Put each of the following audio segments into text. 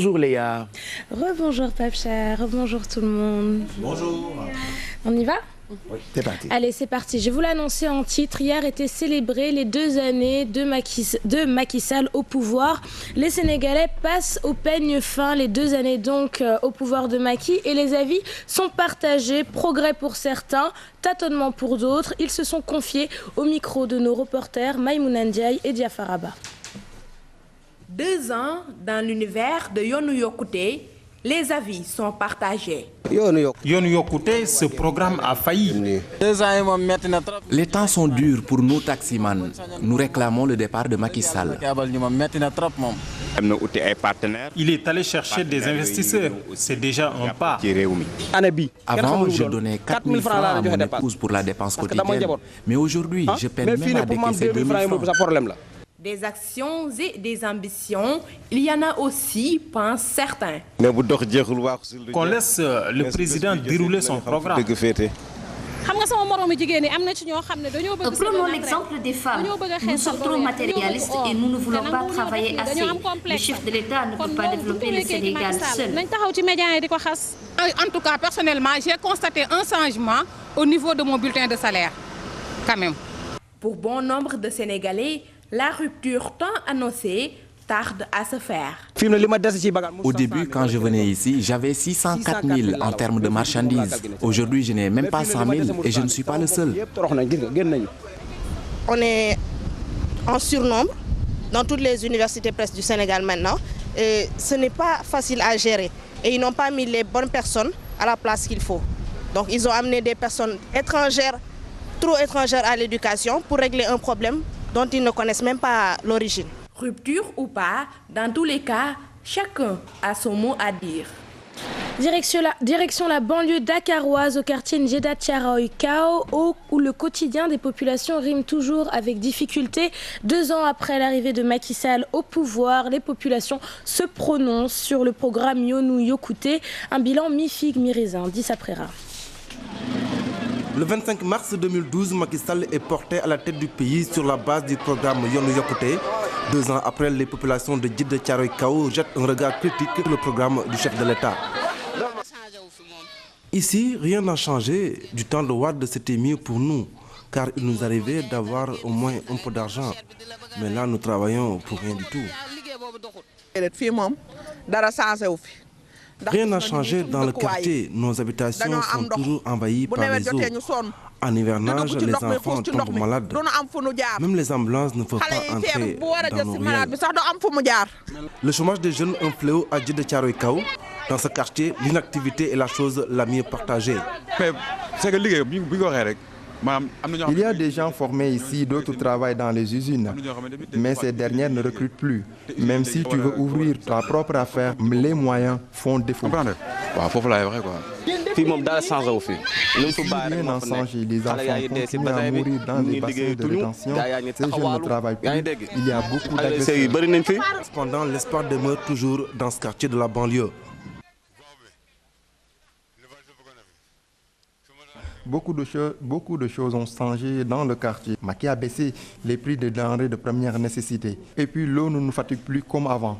Bonjour Léa. Rebonjour Papcha, rebonjour tout le monde. Bonjour. On y va? Oui, c'est parti. Allez, c'est parti. Je vous l'ai annoncé en titre. Hier étaient célébrées les 2 années de Macky Sall au pouvoir. Les Sénégalais passent au peigne fin les 2 années donc au pouvoir de Macky et les avis sont partagés. Progrès pour certains, tâtonnement pour d'autres. Ils se sont confiés au micro de nos reporters Maïmouna Ndiaye et Diafar Abba. 2 ans dans l'univers de Yoonu Yokkute, les avis sont partagés. Yoonu Yokkute, ce programme a failli. 2 ans, Les temps sont durs pour nous taximans. Nous réclamons le départ de Macky Sall. Il est allé chercher des investisseurs. C'est déjà un pas. Avant, je donnais 4 000 francs à mon épouse pour la dépense quotidienne. Mais aujourd'hui, je peine même à décaisser 2 000 francs. Des actions et des ambitions, il y en a aussi, pensent certains. Qu'on laisse le président dérouler son programme. Prenons l'exemple des femmes. Nous sommes trop matérialistes et nous ne voulons pas travailler assez. Le chef de l'État ne peut pas développer le Sénégal seul. En tout cas, personnellement, j'ai constaté un changement au niveau de mon bulletin de salaire, quand même. Pour bon nombre de Sénégalais, la rupture tant annoncée tarde à se faire. Au début, quand je venais ici, j'avais 604 000 en termes de marchandises. Aujourd'hui, je n'ai même pas 100 000 et je ne suis pas le seul. On est en surnombre dans toutes les universités presque du Sénégal maintenant. Et ce n'est pas facile à gérer. Et ils n'ont pas mis les bonnes personnes à la place qu'il faut. Donc ils ont amené des personnes étrangères, trop étrangères à l'éducation pour régler un problème dont ils ne connaissent même pas l'origine. Rupture ou pas, dans tous les cas, chacun a son mot à dire. Direction la banlieue dakaroise au quartier Ndjeda Thiaroye Kao, où le quotidien des populations rime toujours avec difficulté. 2 ans après l'arrivée de Macky Sall au pouvoir, les populations se prononcent sur le programme Yoonu Yokkute, un bilan mi-figue mi-raisin. 10 après Ra. Le 25 mars 2012, Macky Sall est porté à la tête du pays sur la base du programme Yoonu Yokkute. 2 ans après, les populations de Ndjeda Thiaroye Kao jettent un regard critique sur le programme du chef de l'État. Ici, rien n'a changé. Du temps de Wade, c'était mieux pour nous, car il nous arrivait d'avoir au moins un peu d'argent. Mais là, nous travaillons pour rien du tout. Rien n'a changé dans le quartier. Nos habitations sont toujours envahies par les eaux. En hivernage, les enfants tombent malades. Même les ambulances ne peuvent pas entrer dans nos ruelles. Le chômage des jeunes est un fléau à Ndjeda Thiaroye Kao. Dans ce quartier, l'inactivité est la chose la mieux partagée. Il y a des gens formés ici, d'autres travaillent dans les usines. Mais ces dernières ne recrutent plus. Même si tu veux ouvrir ta propre affaire, les moyens font défaut. Rien n'a changé. Les enfants continuent à mourir dans les bassins de rétention. Ces jeunes ne travaillent plus. Il y a beaucoup d'agresseurs. Cependant, l'espoir demeure toujours dans ce quartier de la banlieue. Beaucoup de choses ont changé dans le quartier. Macky a baissé les prix des denrées de première nécessité. Et puis l'eau ne nous fatigue plus comme avant.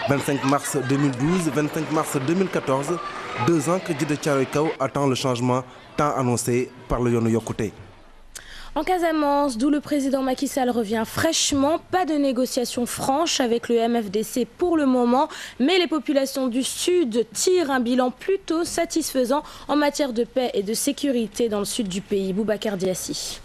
25 mars 2012, 25 mars 2014, 2 ans que Ndjeda Thiaroye Kao attend le changement tant annoncé par le Yoonu Yokkute. En Casamance, d'où le président Macky Sall revient fraîchement, pas de négociations franches avec le MFDC pour le moment, mais les populations du Sud tirent un bilan plutôt satisfaisant en matière de paix et de sécurité dans le sud du pays. Boubacar Diassi.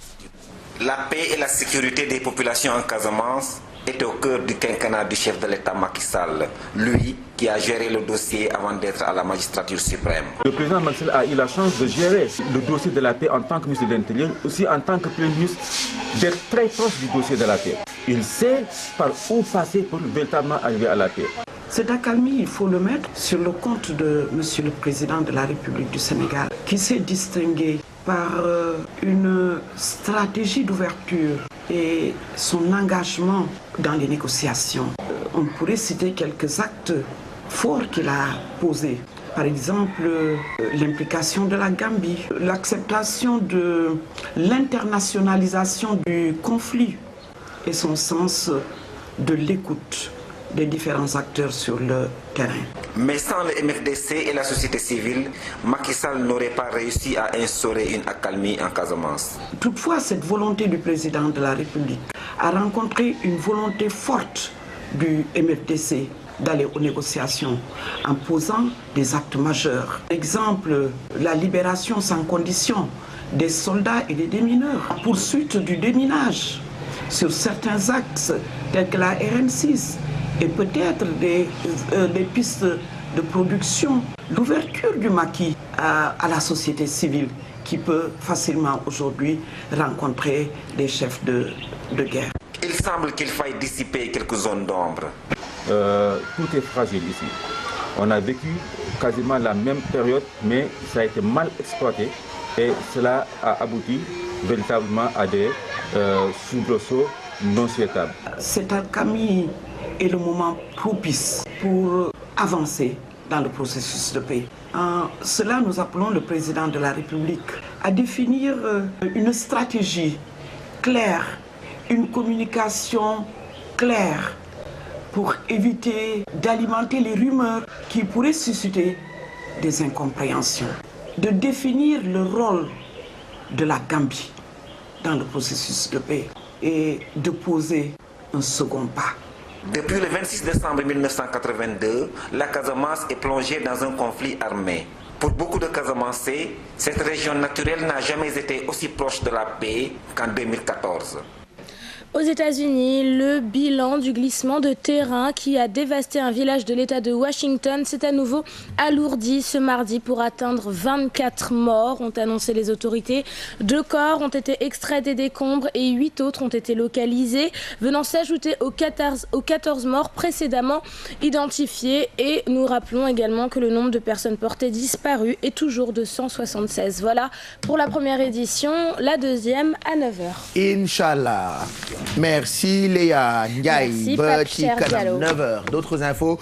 La paix et la sécurité des populations en Casamance est au cœur du quinquennat du chef de l'État Macky Sall, lui qui a géré le dossier avant d'être à la magistrature suprême. Le président Macky Sall a eu la chance de gérer le dossier de la paix en tant que ministre de l'Intérieur, aussi en tant que Premier ministre, d'être très proche du dossier de la paix. Il sait par où passer pour véritablement arriver à la paix. Cette accalmie, il faut le mettre sur le compte de Monsieur le Président de la République du Sénégal, qui s'est distingué par une stratégie d'ouverture et son engagement dans les négociations. On pourrait citer quelques actes forts qu'il a posés. Par exemple, l'implication de la Gambie, l'acceptation de l'internationalisation du conflit et son sens de l'écoute des différents acteurs sur le terrain. Mais sans le MFDC et la société civile, Macky Sall n'aurait pas réussi à instaurer une accalmie en Casamance. Toutefois, cette volonté du président de la République a rencontré une volonté forte du MFDC d'aller aux négociations en posant des actes majeurs. Exemple, la libération sans condition des soldats et des démineurs, poursuite du déminage sur certains axes tels que la RN6 et peut-être des pistes de production, l'ouverture du maquis à la société civile qui peut facilement aujourd'hui rencontrer des chefs de guerre. Il semble qu'il faille dissiper quelques zones d'ombre. Tout est fragile ici. On a vécu quasiment la même période, mais ça a été mal exploité et cela a abouti véritablement à des soubresauts non souhaitables. Cette accalmie est le moment propice pour avancer dans le processus de paix. En cela, nous appelons le président de la République à définir une stratégie claire, une communication claire pour éviter d'alimenter les rumeurs qui pourraient susciter des incompréhensions, de définir le rôle de la Gambie dans le processus de paix et de poser un second pas. Depuis le 26 décembre 1982, la Casamance est plongée dans un conflit armé. Pour beaucoup de Casamancés, cette région naturelle n'a jamais été aussi proche de la paix qu'en 2014. Aux États-Unis, le bilan du glissement de terrain qui a dévasté un village de l'État de Washington s'est à nouveau alourdi ce mardi pour atteindre 24 morts, ont annoncé les autorités. 2 corps ont été extraits des décombres et 8 autres ont été localisés, venant s'ajouter aux 14 morts précédemment identifiés. Et nous rappelons également que le nombre de personnes portées disparues est toujours de 176. Voilà pour la première édition, la deuxième à 9h. Inch'Allah. Merci Léa Ndiaye, Merci, 9h. D'autres infos,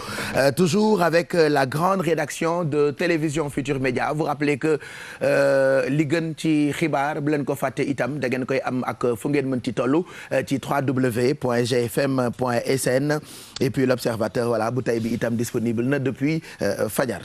toujours avec la grande rédaction de Télévision Futur Média. Vous rappelez que li gën ci xibaar bu leen ko fàtte itam da ngeen koy am ak fu ngeen mën ci tollu ci www.gfm.sn et puis l'Observateur, voilà bu tey bi itam disponible na depuis fajar.